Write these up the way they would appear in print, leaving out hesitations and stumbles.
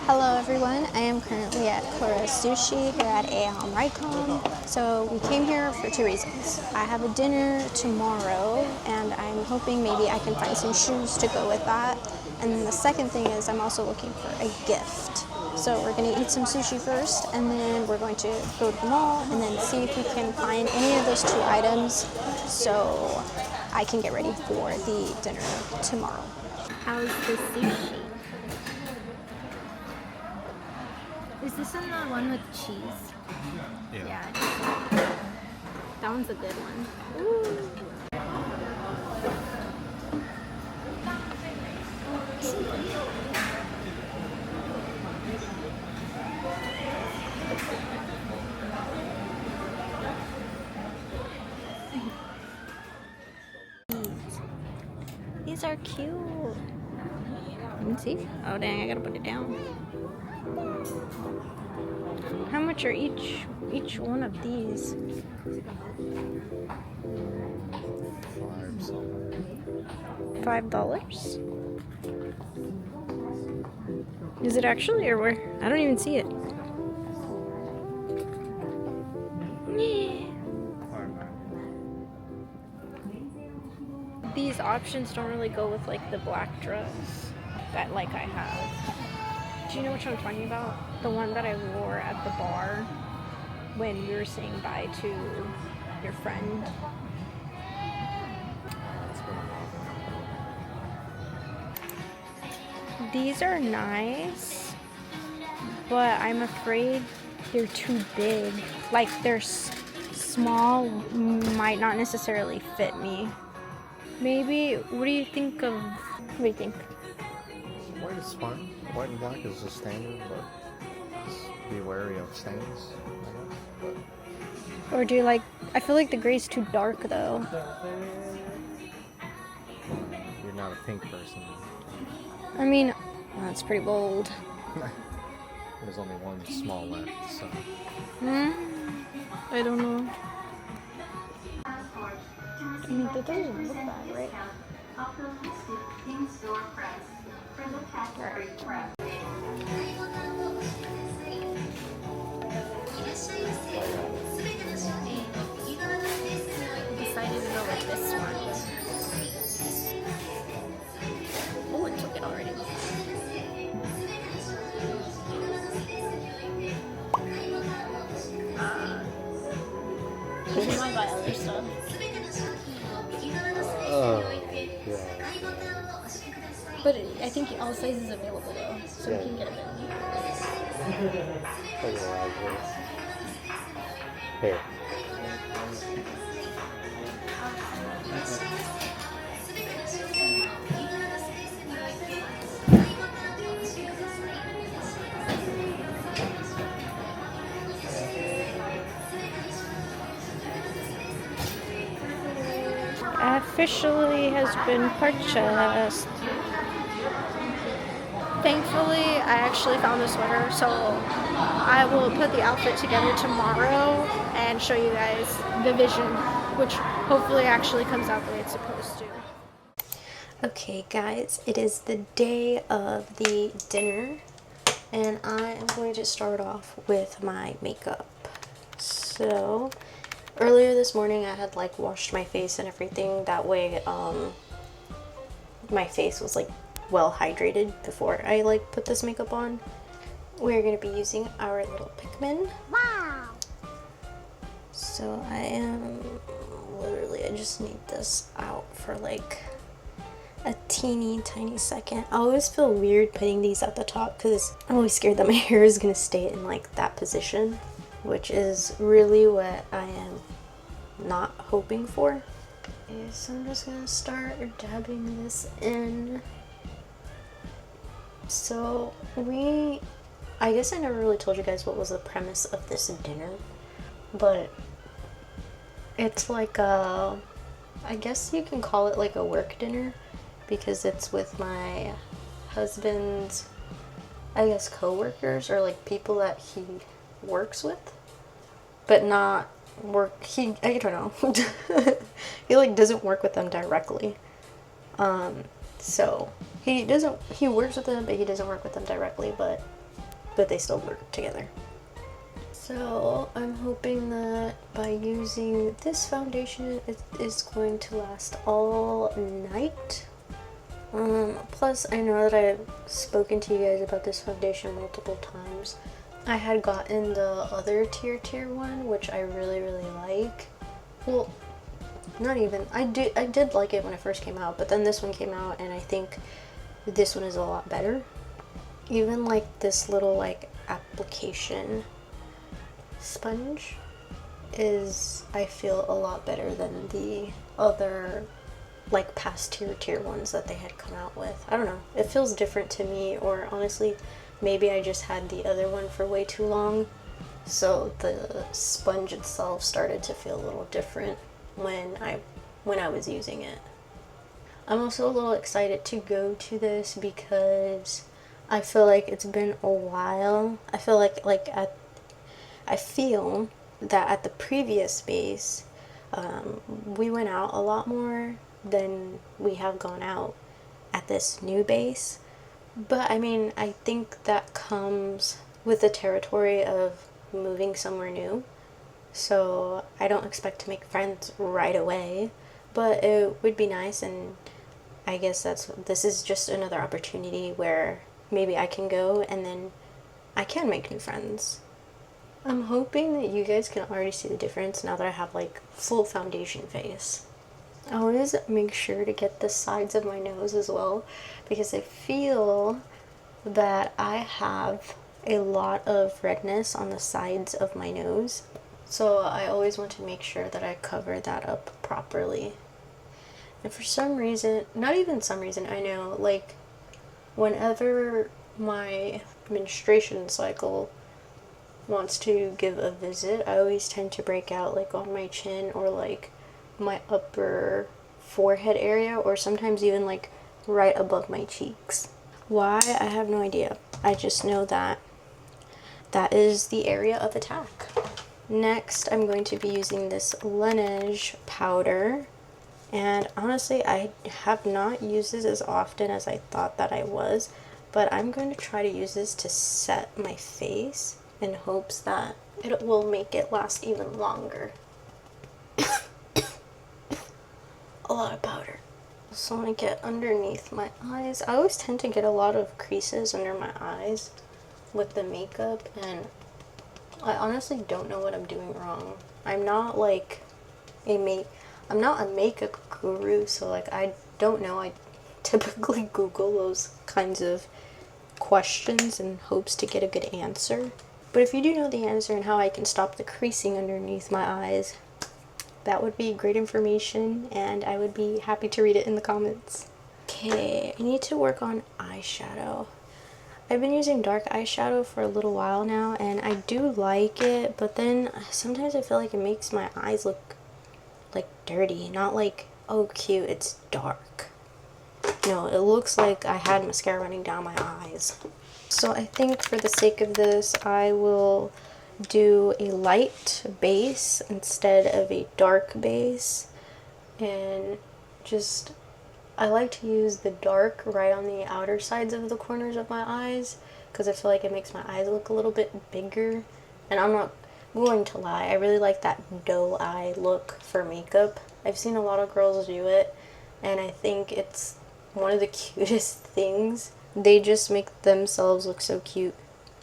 Hello everyone, I am currently at Kura Sushi here at Aeon Rycom. So we came here for two reasons. I have a dinner tomorrow and I'm hoping maybe I can find some shoes to go with that. And then the second thing is I'm also looking for a gift. So we're going to eat some sushi first and then we're going to go to the mall and then see if we can find any of those two items so I can get ready for the dinner tomorrow. How's the sushi? Is this one the one with cheese? Yeah. That one's a good one. Ooh. These are cute. Let me see. Oh dang, I gotta put it down. How much are each one of these? $5? Is it actually, or where? I don't even see it. These options don't really go with like the black dress that like I have. Do you know which I'm talking about? The one that I wore at the bar when we were saying bye to your friend. These are nice, but I'm afraid they're too big. Like they're small, might not necessarily fit me. Maybe, what do you think of, what do you think? White is fine. White and black is the standard, but just be wary of stains, I guess. Or do you like, I feel like the gray's too dark though. You're not a pink person. I mean, that's pretty bold. There's only one small left, so. I don't know. I mean, that doesn't look bad, right? Decided to go with this one. Oh, it took it already. Because you might buy other stuff. Yeah. But I think all sizes available though, so we can get a bit. Here. Officially has been purchased. Thankfully, I actually found a sweater, so I will put the outfit together tomorrow and show you guys the vision, which hopefully actually comes out the way it's supposed to. Okay guys, it is the day of the dinner, and I am going to start off with my makeup. So, earlier this morning I had like washed my face and everything, that way my face was like well hydrated before I like put this makeup on. We're going to be using our little Pikmin. Wow! So I am literally, I just need this out for like a teeny tiny second. I always feel weird putting these at the top because I'm always scared that my hair is going to stay in like that position, which is really what I am not hoping for. Okay, so I'm just going to start dabbing this in. So I guess I never really told you guys what was the premise of this dinner, but it's like I guess you can call it like a work dinner, because it's with my husband's, I guess, co-workers or like people that he works with, but not work, I don't know. He like doesn't work with them directly. So he works with them, but he doesn't work with them directly, but but they still work together. So I'm hoping that by using this foundation, it is going to last all night. Plus, I know that I've spoken to you guys about this foundation multiple times. I had gotten the other tier one, which I really like. Well, not even. I did like it when it first came out, but then this one came out, and I think this one is a lot better. Even like this little like application sponge is, I feel, a lot better than the other like past tier ones that they had come out with. I don't know, it feels different to me, or honestly maybe I just had the other one for way too long, so the sponge itself started to feel a little different when I was using it. I'm also a little excited to go to this because I feel like it's been a while. I feel that at the previous base, we went out a lot more than we have gone out at this new base. But I mean, I think that comes with the territory of moving somewhere new. So I don't expect to make friends right away, but it would be nice, and I guess this is just another opportunity where maybe I can go and then I can make new friends. I'm hoping that you guys can already see the difference now that I have like full foundation face. I always make sure to get the sides of my nose as well, because I feel that I have a lot of redness on the sides of my nose. So I always want to make sure that I cover that up properly. And for some reason, not even some reason, I know, like, whenever my menstruation cycle wants to give a visit, I always tend to break out like on my chin or like my upper forehead area, or sometimes even like right above my cheeks. Why? I have no idea. I just know that that is the area of attack. Next, I'm going to be using this Laneige powder, and honestly I have not used this as often as I thought that I was, but I'm going to try to use this to set my face in hopes that it will make it last even longer. A lot of powder. So I'm gonna get underneath my eyes. I always tend to get a lot of creases under my eyes with the makeup, and I honestly don't know what I'm doing wrong. I'm not like I'm not a makeup guru, so like I don't know. I typically Google those kinds of questions in hopes to get a good answer. But if you do know the answer and how I can stop the creasing underneath my eyes, that would be great information, and I would be happy to read it in the comments. Okay, I need to work on eyeshadow. I've been using dark eyeshadow for a little while now, and I do like it, but then sometimes I feel like it makes my eyes look like dirty, not like, oh cute, it's dark. No, it looks like I had mascara running down my eyes. So I think for the sake of this, I will do a light base instead of a dark base, and just, I like to use the dark right on the outer sides of the corners of my eyes because I feel like it makes my eyes look a little bit bigger. And I'm not going to lie, I really like that doe eye look for makeup. I've seen a lot of girls do it, and I think it's one of the cutest things. They just make themselves look so cute.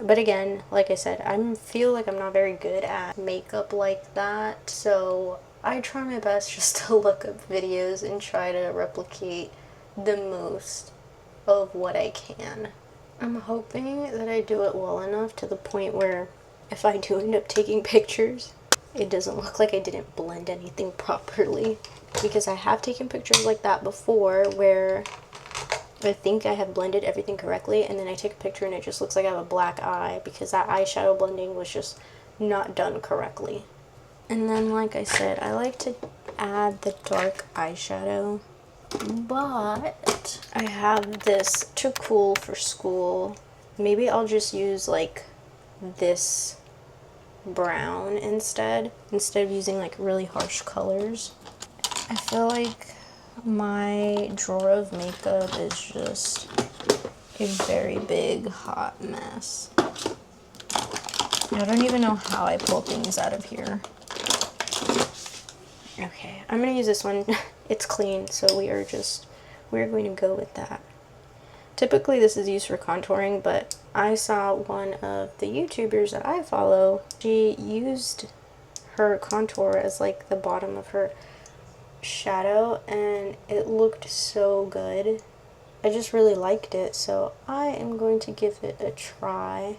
But again, like I said, I feel like I'm not very good at makeup like that, so I try my best just to look up videos and try to replicate the most of what I can. I'm hoping that I do it well enough to the point where if I do end up taking pictures, it doesn't look like I didn't blend anything properly. Because I have taken pictures like that before where I think I have blended everything correctly, and then I take a picture and it just looks like I have a black eye because that eyeshadow blending was just not done correctly. And then, like I said, I like to add the dark eyeshadow, but I have this Too Cool for School. Maybe I'll just use like this brown instead of using like really harsh colors. I feel like my drawer of makeup is just a very big hot mess. I don't even know how I pull things out of here. Okay, I'm gonna use this one. It's clean, so we're going to go with that. Typically this is used for contouring, but I saw one of the YouTubers that I follow, she used her contour as like the bottom of her shadow, and it looked so good. I just really liked it, so I am going to give it a try.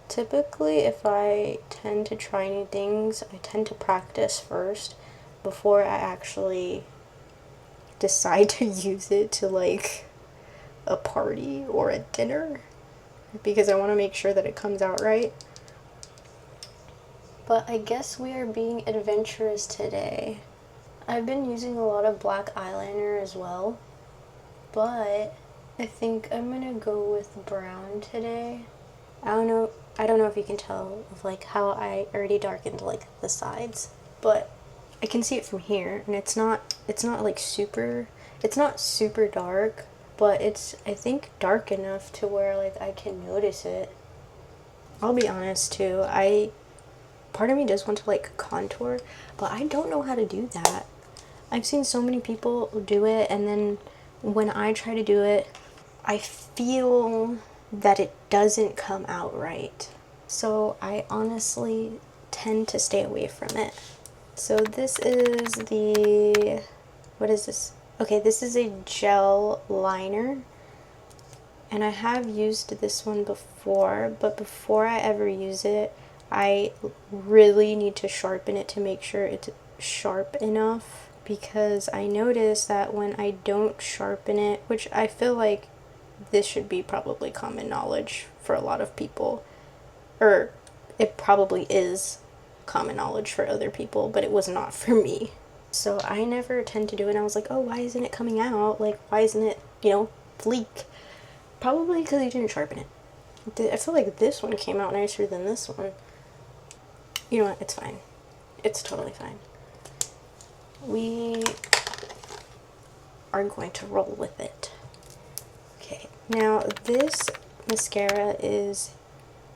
Typically, if I tend to try new things, I tend to practice first before I actually decide to use it to like a party or a dinner, because I want to make sure that it comes out right. But I guess we are being adventurous today. I've been using a lot of black eyeliner as well, but I think I'm gonna go with brown today. I don't know if you can tell of like how I already darkened like the sides, but I can see it from here, and it's not like super, it's not super dark, but it's, I think, dark enough to where like I can notice it. I'll be honest too, part of me does want to like contour, but I don't know how to do that. I've seen so many people do it, and then when I try to do it, I feel that it doesn't come out right. So I honestly tend to stay away from it. So this is the, what is this? Okay, this is a gel liner, and I have used this one before, but before I ever use it, I really need to sharpen it to make sure it's sharp enough, because I noticed that when I don't sharpen it, which I feel like this should be probably common knowledge for a lot of people, or it probably is common knowledge for other people, but it was not for me. So I never tend to do it, and I was like, oh, why isn't it coming out? Like, why isn't it, you know, fleek? Probably because you didn't sharpen it. I feel like this one came out nicer than this one. You know what, it's fine. It's totally fine. We are going to roll with it. Okay, now this mascara is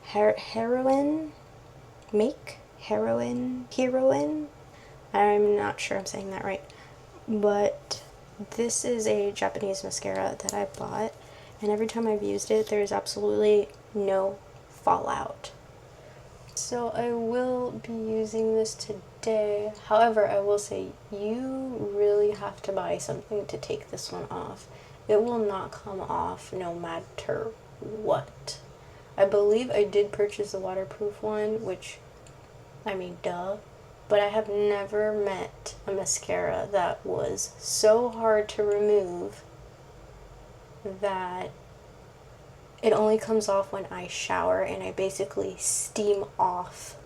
Heroin. I'm not sure I'm saying that right, but this is a Japanese mascara that I bought, and every time I've used it, there's absolutely no fallout. So I will be using this today. However, I will say you really have to buy something to take this one off. It will not come off no matter what. I believe I did purchase the waterproof one, which, I mean, duh. But I have never met a mascara that was so hard to remove that it only comes off when I shower, and I basically steam off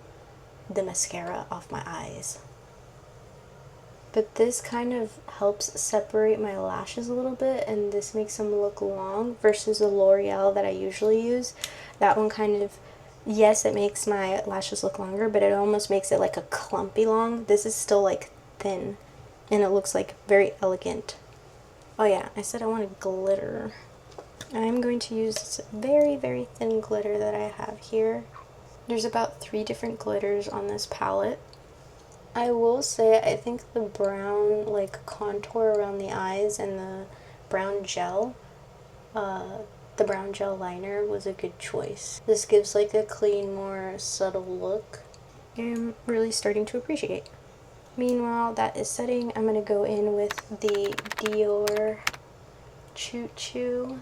the mascara off my eyes. But this kind of helps separate my lashes a little bit, and this makes them look long versus the L'Oreal that I usually use. That one kind of, yes, it makes my lashes look longer, but it almost makes it like a clumpy long. This is still like thin, and it looks like very elegant. Oh yeah, I said I wanted glitter. I'm going to use this very, very thin glitter that I have here. There's about 3 different glitters on this palette. I will say I think the brown like contour around the eyes and the brown gel liner was a good choice. This gives like a clean, more subtle look. I'm really starting to appreciate. Meanwhile, that is setting. I'm going to go in with the Dior Choo Choo.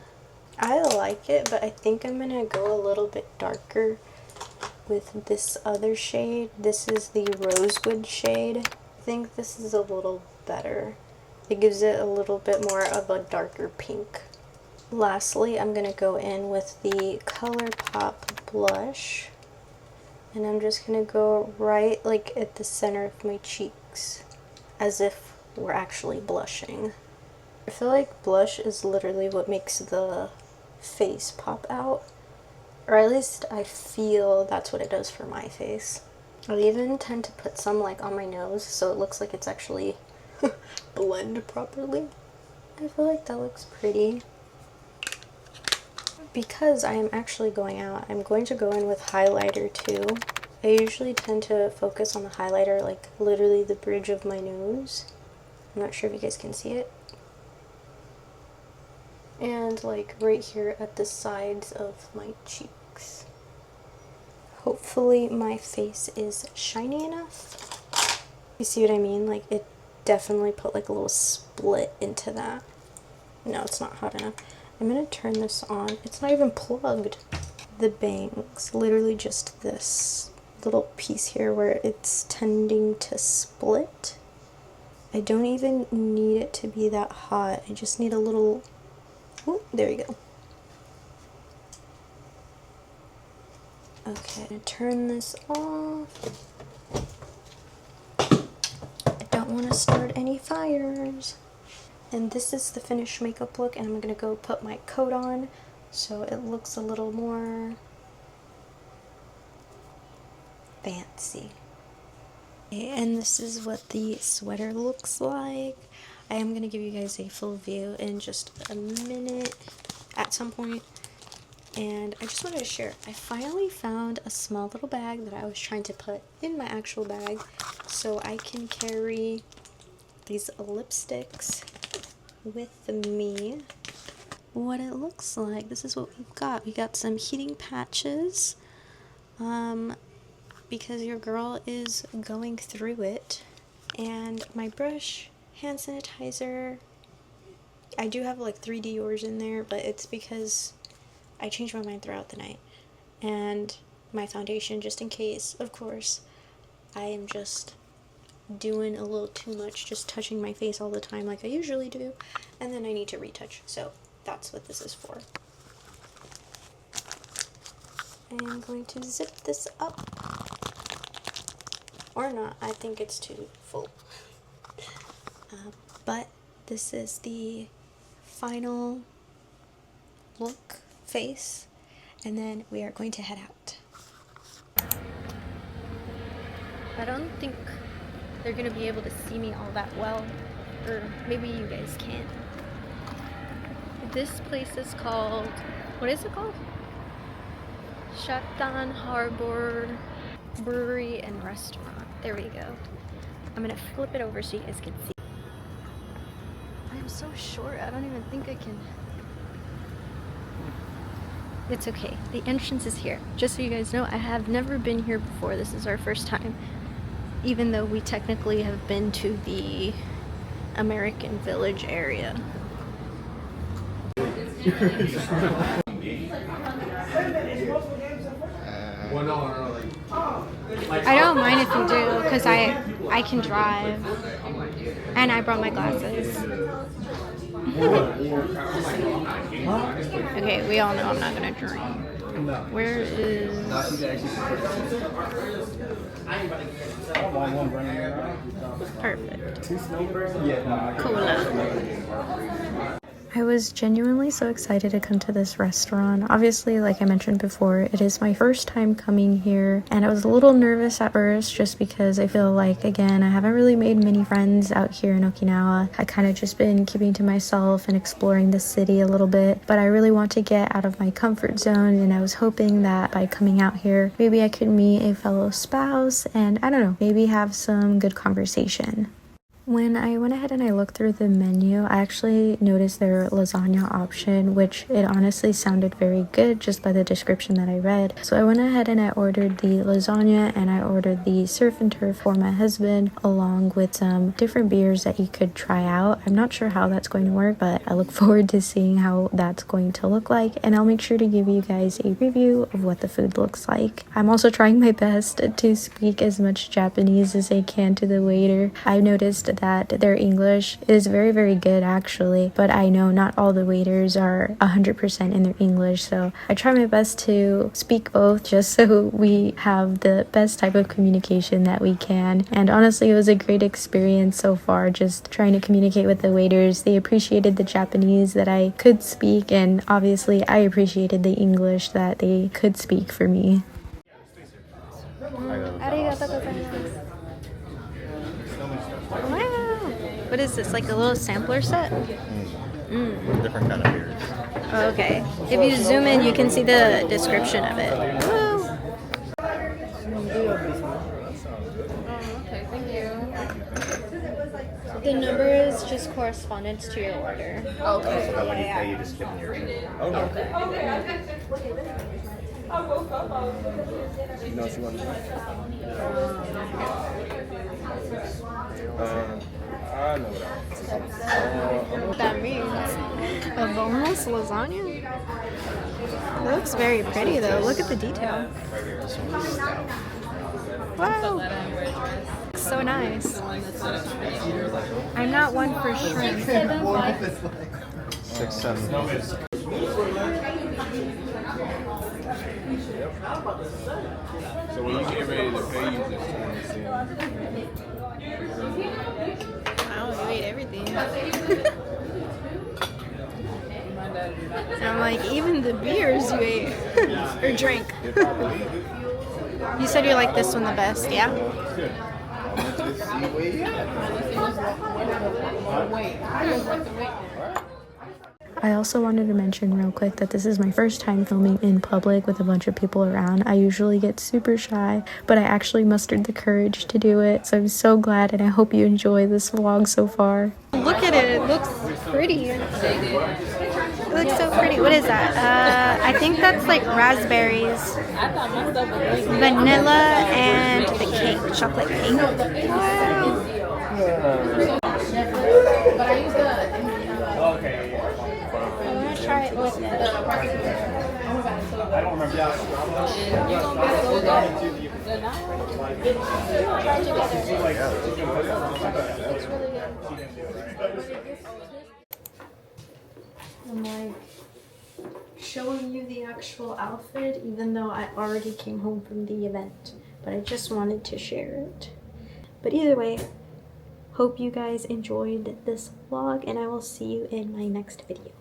I like it, but I think I'm going to go a little bit darker with this other shade. This is the Rosewood shade. I think this is a little better. It gives it a little bit more of a darker pink. Lastly, I'm going to go in with the ColourPop blush, and I'm just going to go right like at the center of my cheeks, as if we're actually blushing. I feel like blush is literally what makes the face pop out, or at least I feel that's what it does for my face. I even tend to put some like on my nose so it looks like it's actually blend properly. I feel like that looks pretty. Because I am actually going out, I'm going to go in with highlighter too. I usually tend to focus on the highlighter, like literally the bridge of my nose. I'm not sure if you guys can see it. And like right here at the sides of my cheeks. Hopefully my face is shiny enough. You see what I mean? Like it definitely put like a little split into that. No, it's not hot enough. I'm gonna turn this on. It's not even plugged. The bangs, literally just this little piece here where it's tending to split. I don't even need it to be that hot. I just need a little, oh, there you go. Okay, I'm gonna turn this off. I don't want to start any fires. And this is the finished makeup look, and I'm gonna go put my coat on so it looks a little more fancy. And this is what the sweater looks like. I am gonna give you guys a full view in just a minute at some point. And I just wanted to share, I finally found a small little bag that I was trying to put in my actual bag so I can carry these lipsticks with me. What it looks like, this is what we've got. We got some heating patches because your girl is going through it, and my brush, hand sanitizer. I do have like 3 Dior's in there, but it's because I changed my mind throughout the night. And my foundation, just in case, of course. I am just doing a little too much, just touching my face all the time like I usually do, and then I need to retouch, so that's what this is for. I'm going to zip this up, or not, I think it's too full. But this is the final look, face, and then we are going to head out. I don't think they're gonna be able to see me all that well, or maybe you guys can. This place is called, what is it called? Shatan Harbor Brewery and Restaurant. There we go. I'm gonna flip it over so you guys can see. I'm so short, I don't even think I can. It's okay, the entrance is here. Just so you guys know, I have never been here before. This is our first time. Even though we technically have been to the American Village area. I don't mind if you do, because I can drive. And I brought my glasses. Okay, we all know I'm not gonna drink. Where is... Perfect. Cola. I was genuinely so excited to come to this restaurant. Obviously, like I mentioned before, it is my first time coming here, and I was a little nervous at first just because I feel like, again, I haven't really made many friends out here in Okinawa. I kind of just been keeping to myself and exploring the city a little bit, but I really want to get out of my comfort zone, and I was hoping that by coming out here, maybe I could meet a fellow spouse and, I don't know, maybe have some good conversation. When I went ahead and I looked through the menu, I actually noticed their lasagna option, which it honestly sounded very good just by the description that I read. So I went ahead and I ordered the lasagna, and I ordered the surf and turf for my husband, along with some different beers that he could try out. I'm not sure how that's going to work, but I look forward to seeing how that's going to look like, and I'll make sure to give you guys a review of what the food looks like. I'm also trying my best to speak as much Japanese as I can to the waiter. I noticed that their English is very, very good actually, but I know not all the waiters are 100% in their English, so I try my best to speak both just so we have the best type of communication that we can. And honestly, it was a great experience so far, just trying to communicate with the waiters. They appreciated the Japanese that I could speak, and obviously I appreciated the English that they could speak for me. Wow! What is this, like a little sampler set? Different kind of beers. Okay. If you zoom in, you can see the description of it. Woo. Okay, thank you. The number is just correspondence to your order. Okay. So that when you pay, you just give them your email. Okay. You know what you want to do? I know What that means? A boneless lasagna? It looks very pretty though. Look at the detail. Wow. So nice. I'm not one for shrimp. 6, 7. So when you get ready to pay, you just turn this in. I don't eat everything. And I'm like, even the beers you ate or drink. You said you like this one the best, yeah? I also wanted to mention real quick that this is my first time filming in public with a bunch of people around. I usually get super shy, but I actually mustered the courage to do it. So I'm so glad, and I hope you enjoy this vlog so far. Look at it. It looks pretty. It looks so pretty. What is that? I think that's like raspberries, vanilla, and the cake, chocolate cake. Wow. I want to try it with it. I'm like showing you the actual outfit even though I already came home from the event, but I just wanted to share it. But either way, hope you guys enjoyed this vlog and I will see you in my next video.